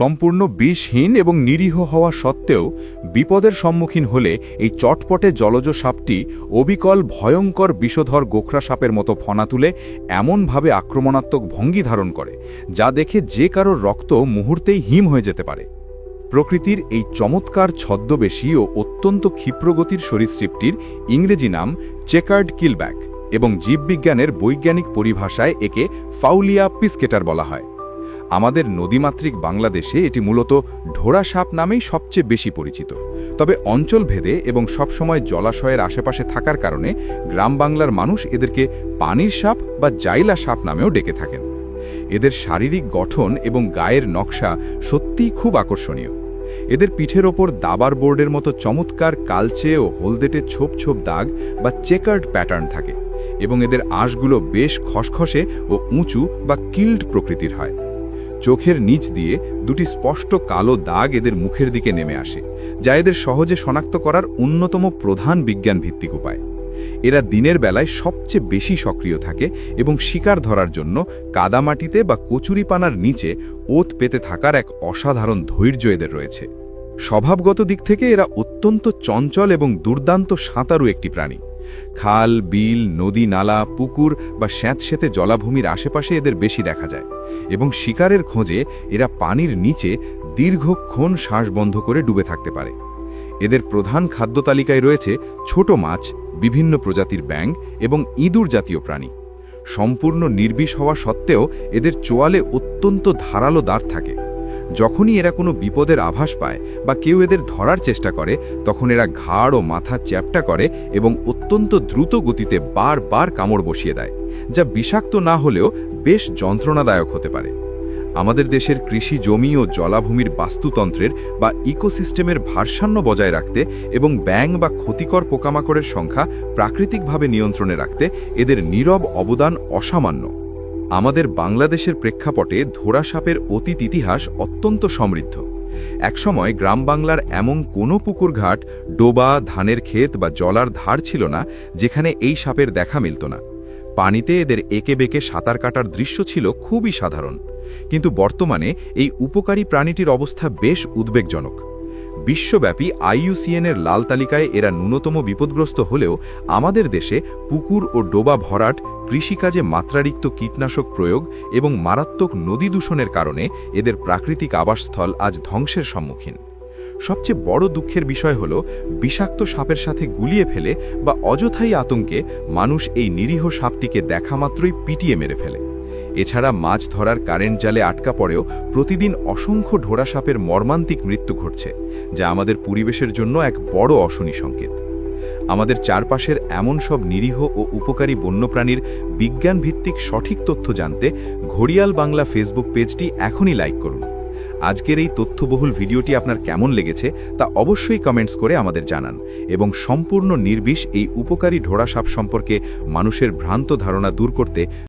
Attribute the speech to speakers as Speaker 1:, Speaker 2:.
Speaker 1: সম্পূর্ণ বিষহীন এবং নিরীহ হওয়া সত্ত্বেও বিপদের সম্মুখীন হলে এই চটপটে জলজ সাপটি অবিকল ভয়ঙ্কর বিষধর গোখরা সাপের মতো ফনা তুলে এমনভাবে আক্রমণাত্মক ভঙ্গি ধারণ করে যা দেখে যে কারোর রক্ত মুহূর্তেই হিম হয়ে যেতে পারে। প্রকৃতির এই চমৎকার ছদ্মবেশী ও অত্যন্ত ক্ষিপ্রগতির সরীসৃপটির ইংরেজি নাম চেকার্ড কিলব্যাক এবং জীববিজ্ঞানের বৈজ্ঞানিক পরিভাষায় একে ফাউলিয়া পিসকেটার বলা হয়। আমাদের নদীমাতৃক বাংলাদেশে এটি মূলত ঢোড়া সাপ নামেই সবচেয়ে বেশি পরিচিত, তবে অঞ্চলভেদে এবং সবসময় জলাশয়ের আশেপাশে থাকার কারণে গ্রাম বাংলার মানুষ এদেরকে পানির সাপ বা জাইলা সাপ নামেও ডেকে থাকেন। এদের শারীরিক গঠন এবং গায়ের নকশা সত্যিই খুব আকর্ষণীয়। এদের পিঠের ওপর দাবার বোর্ডের মতো চমৎকার কালচে ও হলদেটে ছোপ ছোপ দাগ বা চেকার্ড প্যাটার্ন থাকে এবং এদের আঁশগুলো বেশ খসখসে ও উঁচু বা কিল্ড প্রকৃতির হয়। চোখের নিচ দিয়ে দুটি স্পষ্ট কালো দাগ এদের মুখের দিকে নেমে আসে, যা এদের সহজে শনাক্ত করার অন্যতম প্রধান বিজ্ঞানভিত্তিক উপায়। এরা দিনের বেলায় সবচেয়ে বেশি সক্রিয় থাকে এবং শিকার ধরার জন্য কাদামাটিতে বা কচুরিপানার নিচে ওত পেতে থাকার এক অসাধারণ ধৈর্য এদের রয়েছে। স্বভাবগত দিক থেকে এরা অত্যন্ত চঞ্চল এবং দুর্দান্ত সাঁতারু একটি প্রাণী। খাল, বিল, নদী, নালা, পুকুর বা স্যাঁতস্যাঁতে জলাভূমির আশেপাশে এদের বেশি দেখা যায় এবং শিকারের খোঁজে এরা পানির নিচে দীর্ঘক্ষণ শ্বাস বন্ধ করে ডুবে থাকতে পারে। এদের প্রধান খাদ্য তালিকায় রয়েছে ছোট মাছ, বিভিন্ন প্রজাতির ব্যাঙ এবং ইঁদুর জাতীয় প্রাণী। সম্পূর্ণ নির্বিষ হওয়া সত্ত্বেও এদের চোয়ালে অত্যন্ত ধারালো দাঁত থাকে। যখনই এরা কোনো বিপদের আভাস পায় বা কেউ এদের ধরার চেষ্টা করে, তখন এরা ঘাড় ও মাথা চ্যাপ্টা করে এবং অত্যন্ত দ্রুত গতিতে বারবার কামড় বসিয়ে দেয়, যা বিষাক্ত না হলেও বেশ যন্ত্রণাদায়ক হতে পারে। আমাদের দেশের কৃষি জমি ও জলাভূমির বাস্তুতন্ত্রের বা ইকোসিস্টেমের ভারসাম্য বজায় রাখতে এবং ব্যাঙ বা ক্ষতিকর পোকামাকড়ের সংখ্যা প্রাকৃতিকভাবে নিয়ন্ত্রণে রাখতে এদের নীরব অবদান অসামান্য। আমাদের বাংলাদেশের প্রেক্ষাপটে ঢোড়া সাপের অতীত ইতিহাস অত্যন্ত সমৃদ্ধ। একসময় গ্রাম বাংলার এমন কোনো পুকুরঘাট, ডোবা, ধানের ক্ষেত বা জলার ধার ছিল না যেখানে এই সাপের দেখা মিলত না। পানিতে এদের একে বেঁকে সাঁতার কাটার দৃশ্য ছিল খুবই সাধারণ, কিন্তু বর্তমানে এই উপকারী প্রাণীটির অবস্থা বেশ উদ্বেগজনক। বিশ্বব্যাপী IUCN-এর লাল তালিকায় এরা ন্যূনতম বিপদগ্রস্ত হলেও আমাদের দেশে পুকুর ও ডোবা ভরাট, কৃষিকাজে মাত্রাতিরিক্ত কীটনাশক প্রয়োগ এবং মারাত্মক নদী দূষণের কারণে এদের প্রাকৃতিক আবাসস্থল আজ ধ্বংসের সম্মুখীন। সবচেয়ে বড় দুঃখের বিষয় হল, বিষাক্ত সাপের সাথে গুলিয়ে ফেলে বা অযথাই আতঙ্কে মানুষ এই নিরীহ সাপটিকে দেখামাত্রই পিটিয়ে মেরে ফেলে। এছাড়া মাছ ধরার কারেন্ট জালে আটকা পড়েও প্রতিদিন অসংখ্য ঢোড়া সাপের মর্মান্তিক মৃত্যু ঘটছে, যা আমাদের পরিবেশের জন্য এক বড় অশনি সংকেত। আমাদের চারপাশের এমন সব নিরীহ ও উপকারী বন্যপ্রাণীর বিজ্ঞানভিত্তিক সঠিক তথ্য জানতে ঘড়িয়াল বাংলা ফেসবুক পেজটি এখনই লাইক করুন। আজকের এই তথ্যবহুল ভিডিওটি আপনার কেমন লেগেছে তা অবশ্যই কমেন্টস করে আমাদের জানান এবং সম্পূর্ণ নির্বিষ এই উপকারী ঢোড়া সাপ সম্পর্কে মানুষের ভ্রান্ত ধারণা দূর করতে